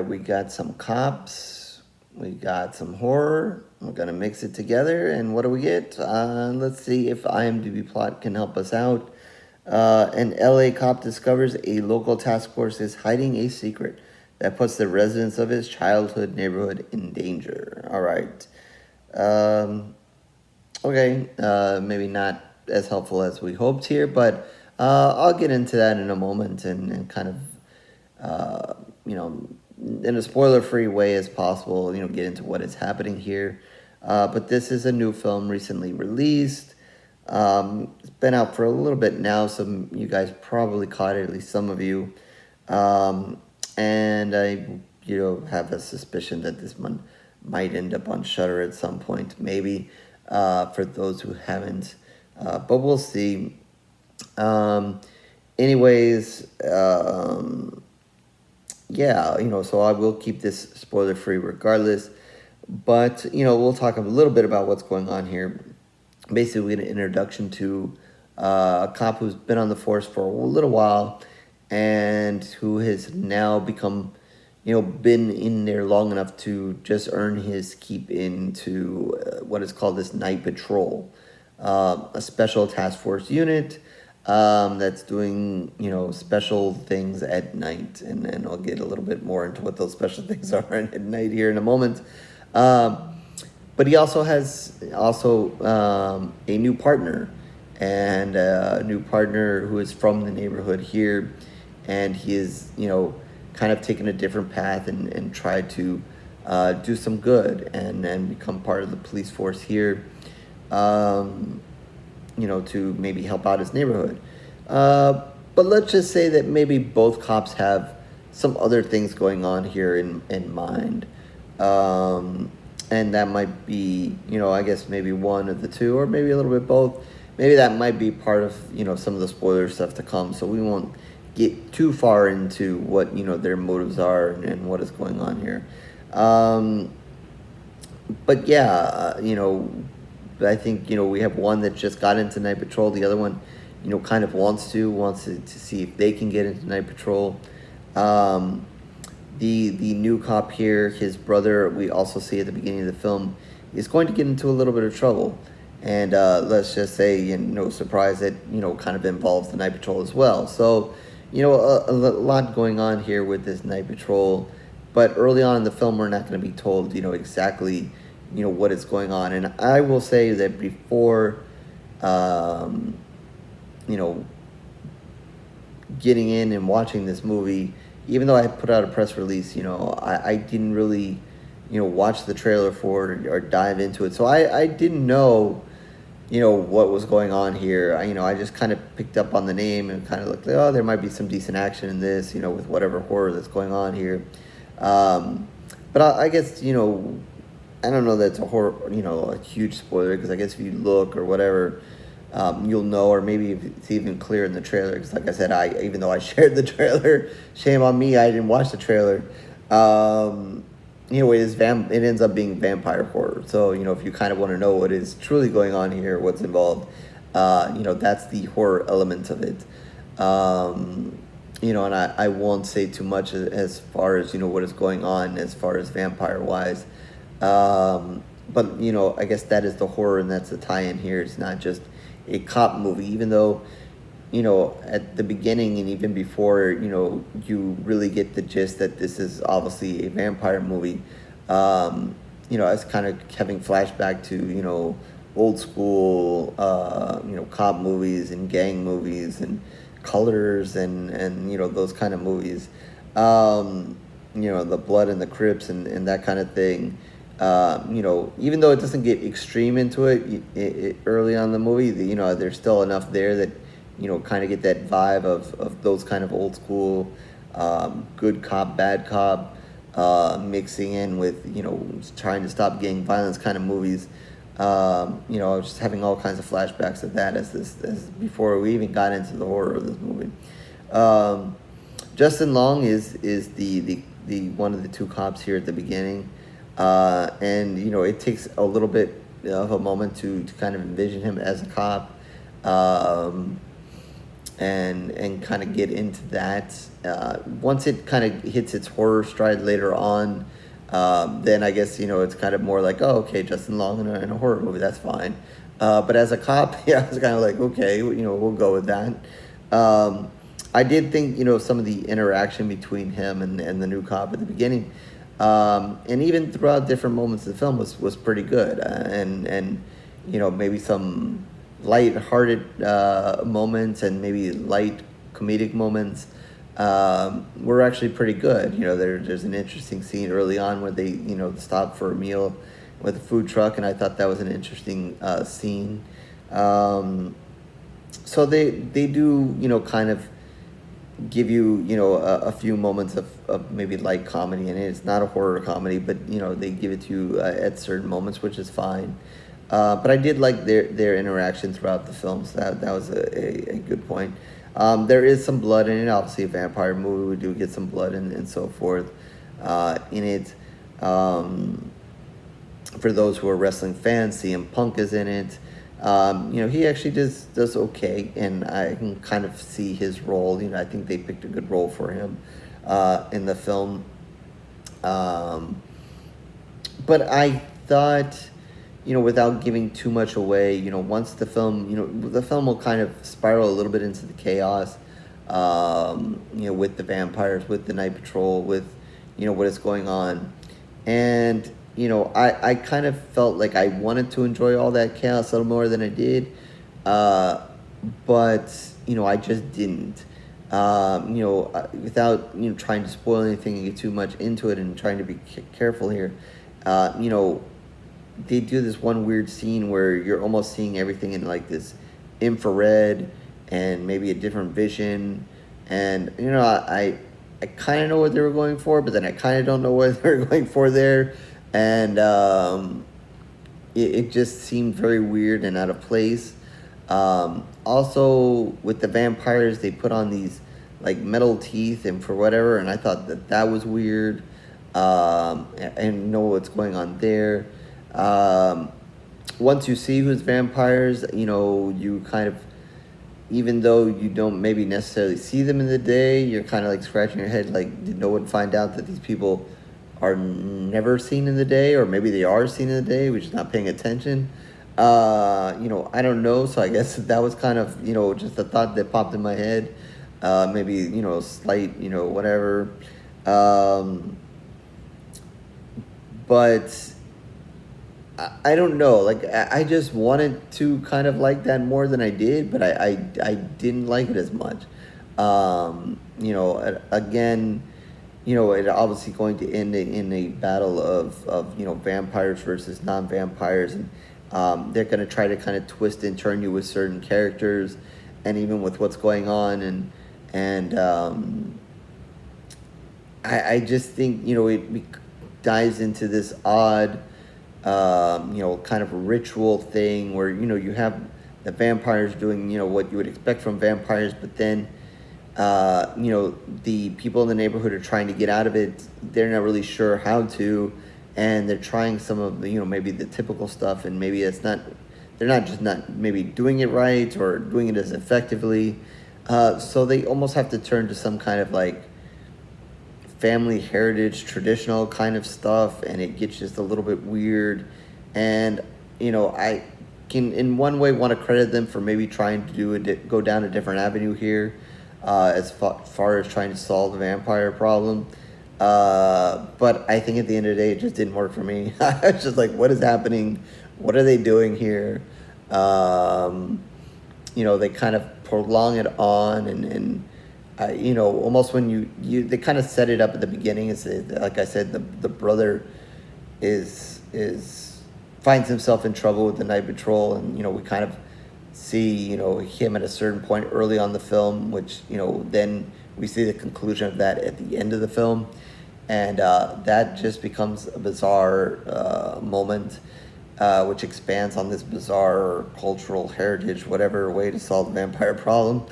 we got some cops, we got some horror. We're gonna mix it together, and what do we get? Let's see if IMDb plot can help us out. An LA cop discovers a local task force is hiding a secret that puts the residents of his childhood neighborhood in danger. All right. Um, okay, maybe not as helpful as we hoped here, but I'll get into that in a moment and kind of, you know, in a spoiler-free way as possible, get into what is happening here. But this is a new film recently released. It's been out for a little bit now, so you guys probably caught it, at least some of you. And I, have a suspicion that this one might end up on Shudder at some point, maybe, for those who haven't. But we'll see. Anyways, yeah, so I will keep this spoiler free regardless. But, we'll talk a little bit about what's going on here. Basically, we get an introduction to a cop who's been on the force for a little while and who has now become, been in there long enough to just earn his keep into what is called this night patrol, a special task force unit that's doing, special things at night. And then I'll get a little bit more into what those special things are at night here in a moment. But he also has a new partner, and a new partner who is from the neighborhood here, and he is, kind of taken a different path and tried to do some good and become part of the police force here, to maybe help out his neighborhood. But let's just say that maybe both cops have some other things going on here in mind. And that might be, I guess maybe one of the two, or maybe a little bit both. Maybe that might be part of, some of the spoiler stuff to come. So we won't get too far into what, their motives are and what is going on here. But yeah, I think, we have one that just got into Night Patrol. The other one, kind of wants to see if they can get into Night Patrol. The new cop here, his brother, we also see at the beginning of the film, is going to get into a little bit of trouble. And let's just say, no surprise that, kind of involves the Night Patrol as well. So, a lot going on here with this Night Patrol. But early on in the film, we're not going to be told, exactly, what is going on. And I will say that before, getting in and watching this movie, even though I put out a press release, I didn't really, watch the trailer for it or dive into it. So I didn't know, what was going on here. I just kind of picked up on the name and kind of looked like, oh, there might be some decent action in this, with whatever horror that's going on here. But I guess, I don't know that it's a horror, a huge spoiler, because I guess if you look or whatever, you'll know, or maybe it's even clear in the trailer, because like I said, even though I shared the trailer, shame on me, I didn't watch the trailer. It ends up being vampire horror. So, if you kind of want to know what is truly going on here, what's involved, that's the horror element of it. And I won't say too much as far as, what is going on as far as vampire-wise. But, I guess that is the horror, and that's the tie-in here. It's not just a cop movie, even though, at the beginning and even before, you really get the gist that this is obviously a vampire movie. It's kind of having flashback to, old school, cop movies and gang movies and Colors and those kind of movies. The Blood and the Crips and that kind of thing. Even though it doesn't get extreme into it early on in the movie, there's still enough there that, kind of get that vibe of those kind of old school, good cop, bad cop, mixing in with, trying to stop gang violence kind of movies. Just having all kinds of flashbacks of that as before we even got into the horror of this movie. Justin Long is the one of the two cops here at the beginning. And it takes a little bit of a moment to kind of envision him as a cop. and kind of get into that. Once it kind of hits its horror stride later on, then I guess, it's kind of more like, oh, okay, Justin Long in a horror movie, that's fine. But as a cop, yeah, I was kind of like, okay, we'll go with that. I did think, some of the interaction between him and the new cop at the beginning, and even throughout different moments of the film was pretty good. And maybe some light-hearted moments and maybe light comedic moments were actually pretty good. There's an interesting scene early on where they, stop for a meal with a food truck, and I thought that was an interesting scene. So they do, kind of give you, a few moments of maybe light comedy, and it's not a horror comedy, but, they give it to you at certain moments, which is fine. But I did like their interaction throughout the film, so that was a good point. There is some blood in it, obviously a vampire movie, we do get some blood and so forth in it. For those who are wrestling fans, CM Punk is in it. He actually does okay, and I can kind of see his role. I think they picked a good role for him in the film. But I thought, without giving too much away, once the film, the film will kind of spiral a little bit into the chaos, with the vampires, with the night patrol, with, what is going on. And, I kind of felt like I wanted to enjoy all that chaos a little more than I did. But, I just didn't. Without, trying to spoil anything and get too much into it and trying to be careful here, they do this one weird scene where you're almost seeing everything in like this infrared and maybe a different vision. And, I kind of know what they were going for, but then I kind of don't know what they were going for there. And it just seemed very weird and out of place. Also, with the vampires, they put on these like metal teeth and for whatever, and I thought that was weird. And know what's going on there. Once you see who's vampires, you kind of, even though you don't maybe necessarily see them in the day, you're kind of like scratching your head, like, did no one find out that these people are never seen in the day, or maybe they are seen in the day, we're just not paying attention? I don't know, so I guess that was kind of, just a thought that popped in my head. Maybe, slight, whatever. But I don't know, like, I just wanted to kind of like that more than I did, but I didn't like it as much. Again, it obviously going to end in a battle of vampires versus non-vampires, and they're going to try to kind of twist and turn you with certain characters, and even with what's going on, and I just think, it dives into this odd, kind of ritual thing where, you have the vampires doing, what you would expect from vampires, but then, the people in the neighborhood are trying to get out of it. They're not really sure how to, and they're trying some of the, maybe the typical stuff, and maybe they're not just not maybe doing it right or doing it as effectively. So they almost have to turn to some kind of like family heritage, traditional kind of stuff, and it gets just a little bit weird. And, I can in one way want to credit them for maybe trying to go down a different avenue here, as far as trying to solve the vampire problem. But I think at the end of the day, it just didn't work for me. I was just like, what is happening? What are they doing here? They kind of prolong it on, and almost when they kind of set it up at the beginning. It's like I said, the brother finds himself in trouble with the night patrol, and we kind of see him at a certain point early on the film, which then we see the conclusion of that at the end of the film, and that just becomes a bizarre moment, which expands on this bizarre cultural heritage, whatever way to solve the vampire problem.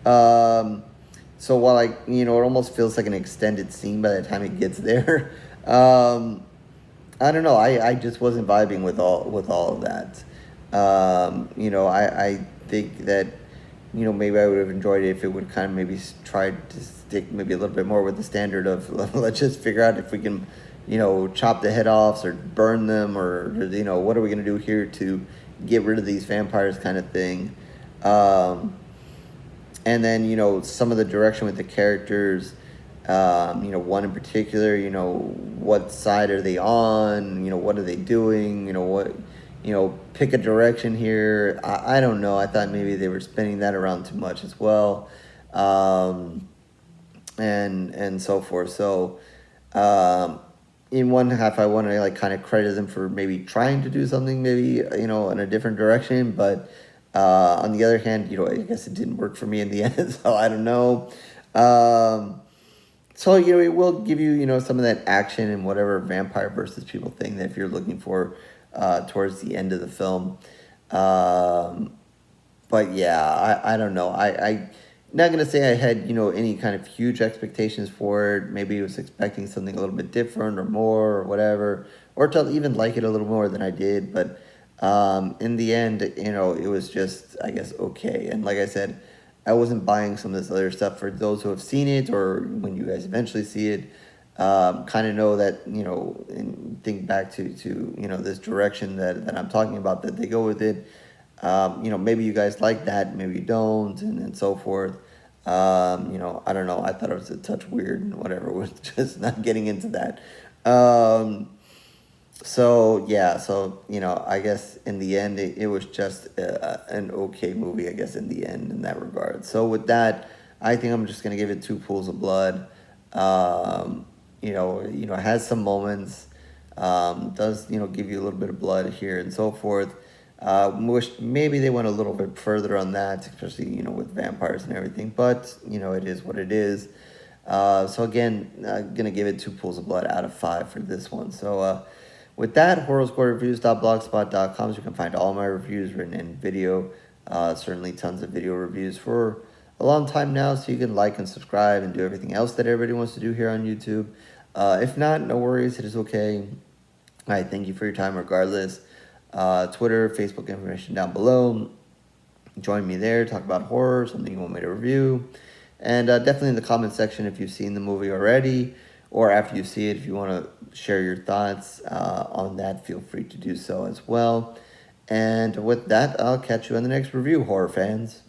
So while it almost feels like an extended scene by the time it gets there, I don't know. I just wasn't vibing with all of that. I think that maybe I would have enjoyed it if it would kind of maybe try to stick maybe a little bit more with the standard of let's just figure out if we can, chop the head off or burn them, or what are we going to do here to get rid of these vampires, kind of thing. And then some of the direction with the characters. One in particular, what side are they on? What are they doing? Pick a direction here. I don't know. I thought maybe they were spinning that around too much as well, and so forth. So, in one half, I want to like kind of credit them for maybe trying to do something, maybe in a different direction. But on the other hand, I guess it didn't work for me in the end. So I don't know. So, it will give you, some of that action and whatever vampire versus people thing that if you're looking for towards the end of the film. But yeah, I don't know. I not going to say I had, any kind of huge expectations for it. Maybe I was expecting something a little bit different or more or whatever, or to even like it a little more than I did. But in the end, it was just, I guess, okay. And like I said, I wasn't buying some of this other stuff. For those who have seen it, or when you guys eventually see it, kind of know that, and think back to this direction that I'm talking about, that they go with it. Maybe you guys like that, maybe you don't, and so forth. I don't know. I thought it was a touch weird and whatever, with just not getting into that. So yeah, I guess in the end it was just an okay movie, I guess, in the end, in that regard. So with that, I think I'm just gonna give it 2 pools of blood. It has some moments, does give you a little bit of blood here and so forth. Wish maybe they went a little bit further on that, especially with vampires and everything. But it is what it is. So again, gonna give it 2 pools of blood out of 5 for this one. So with that, horrorsquadreviews.blogspot.com, so you can find all my reviews written in video. Certainly tons of video reviews for a long time now, so you can like and subscribe and do everything else that everybody wants to do here on YouTube. If not, no worries, it is okay. I thank you for your time regardless. Twitter, Facebook information down below. Join me there, talk about horror, something you want me to review. And definitely in the comment section if you've seen the movie already, or after you see it, if you want to share your thoughts on that, feel free to do so as well. And with that, I'll catch you in the next review, horror fans.